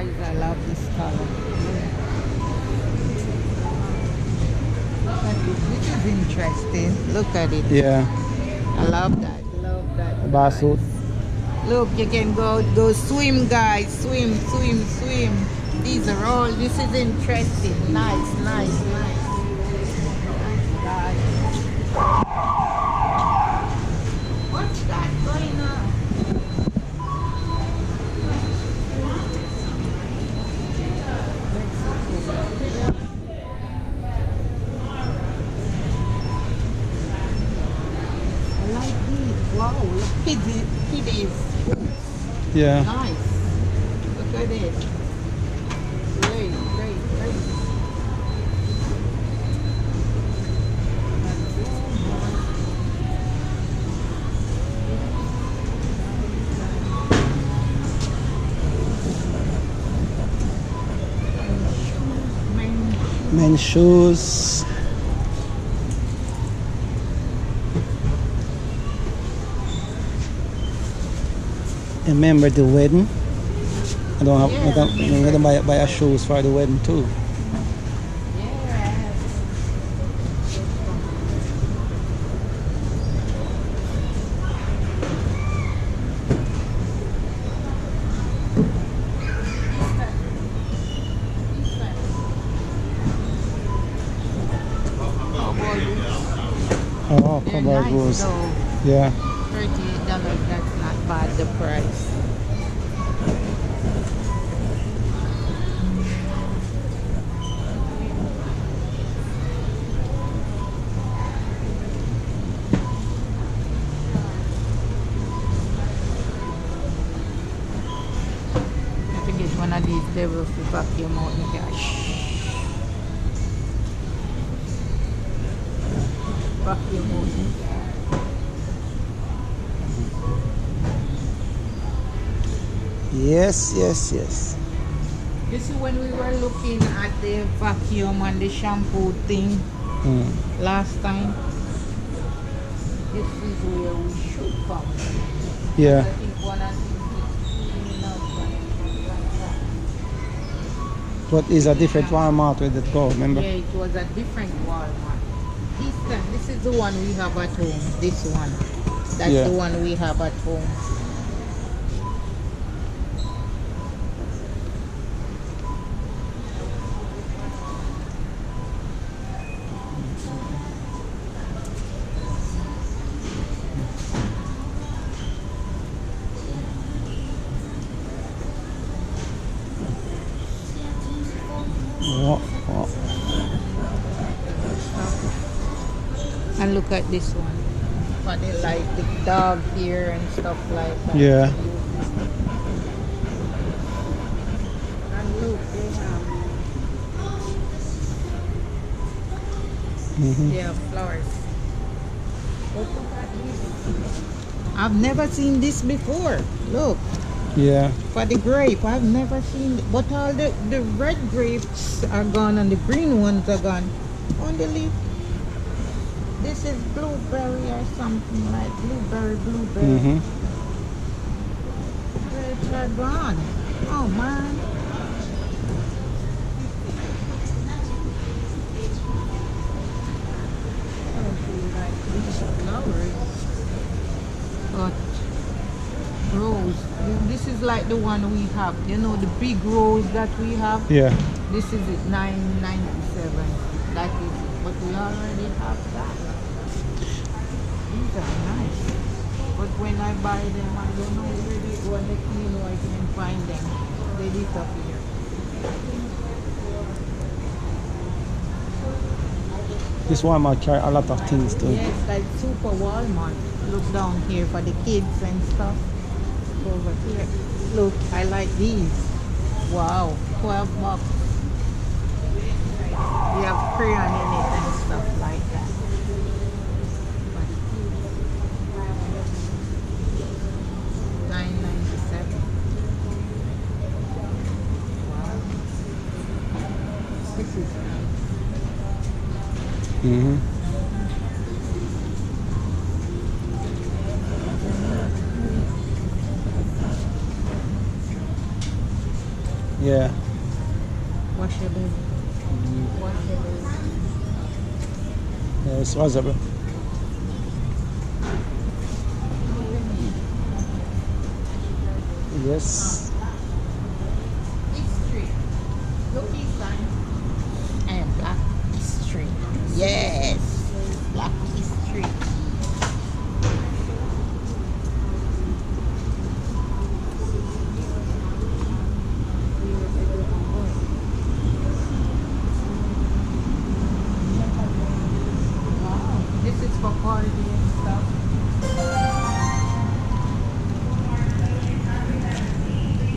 guys, I love this color. Look at this. This is interesting. Look at it. Yeah. I love that. Love that. Bath suit. Look, you can go swim, guys. Swim, swim, swim. These are all. This is interesting. Nice, nice, nice. Nice, guys. What's that going on? I like these. Wow, look at these. Yeah. Nice. Look at it. Great, great, great. Men's shoes. Remember the wedding? I don't have. I'm gonna buy a shoes for the wedding too. Oh, They're cowboy nice boots. though. Yeah. $38, that's not bad, the price. I have to get one of these devils to vacuum out the cash. Vacuum out the cash. Yes, yes, yes. You see, when we were looking at the vacuum and the shampoo thing last time, this is where we should come. I Yeah. think one of these is cleaning up and like that. But it's a different Walmart where that go, remember? Yeah, it was a different Walmart. This is the one we have at home. This one. That's Yeah. the one we have at home. Oh, oh. And look at this one. But they like the dog here and stuff like that. Yeah. And look, they have, they have flowers. But look at this. I've never seen this before. Look, Yeah. for the grape, I've never seen. But all the red grapes are gone and the green ones are gone. On the leaf. This is blueberry or something like blueberry. Mm-hmm. Grapes are gone. Oh man. I don't feel like these flowers. But rose. This is like the one we have. You know the big rose that we have. Yeah. This is it, $9.97. That is it. But we already have that. These are nice. But when I buy them, I don't know where they go and you know I can find them. They disappear. This Walmart carry a lot of things too. Yes, like Super Walmart. Look down here for the kids and stuff. Over here. Look, I like these. Wow, 12 bucks. We have crayon in it and stuff like that. $9.97. Wow. This is nice. Mm-hmm. Yeah. Washable. Washable. Yeah, it's washable. Yes. History. Look inside. And Black History. Yes. Black History. Wow. This is for party and stuff.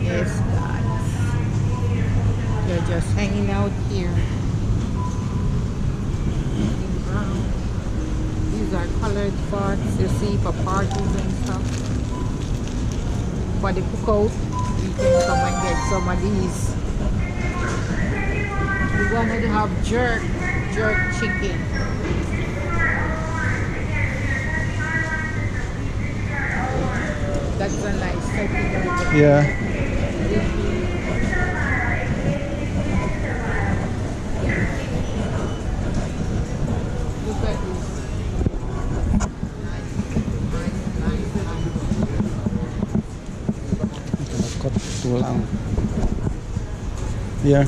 Yes, guys. They're just hanging out here. In brown. These are colored pots, you see, for parties and stuff. For the cookout, you can come and get some of these. We're gonna have jerk chicken. That's a nice setting right there. Yeah. Look at this. Nice. Cut too long. Here.